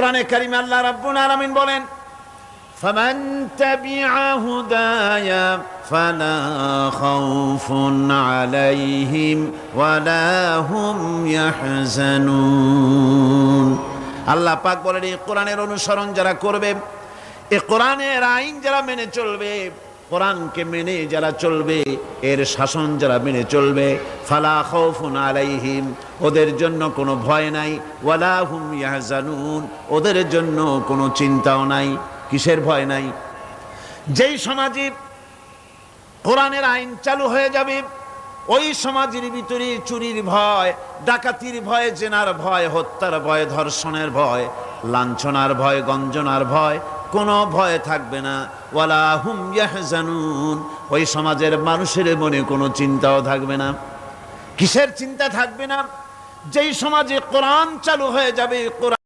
কোরআনে কারিমে আল্লাহ রাব্বুল আলামিন বলেন, ফামান তাবিআ হুদায়া ফালা খাউফুন আলাইহিম ওয়ালা হুম ইয়াহজানুন। আল্লাহ পাক বলেন, এই কোরআনের অনুসরণ যারা করবে, এই কোরআনের আইন যারা মেনে চলবে, কোরআনকে মেনে যারা চলবে, এর শাসন যারা মেনে চলবে, ফালা খাউফুন আলাইহিম, ওদের জন্য কোনো ভয় নাই, ওয়ালা হুম ইয়াহজানুন, ওদের জন্য কোনো চিন্তাও নাই। কিসের ভয় নাই? যেই সমাজে কোরআনের আইন চালু হয়ে যাবে, ওই সমাজের ভিতরে চুরির ভয়, ডাকাতির ভয়, জেনার ভয়, হত্যার ভয়, ধর্ষণের ভয়, লাঞ্ছনার ভয়, গঞ্জনার ভয়, কোনো ভয় থাকবে না। ওয়ালা হুম ইয়াহজানুন, ওই সমাজের মানুষের মনে কোনো চিন্তাও থাকবে না। কিসের চিন্তা থাকবে না? যেই সমাজে কোরআন চালু হয়ে যাবে, কোরআন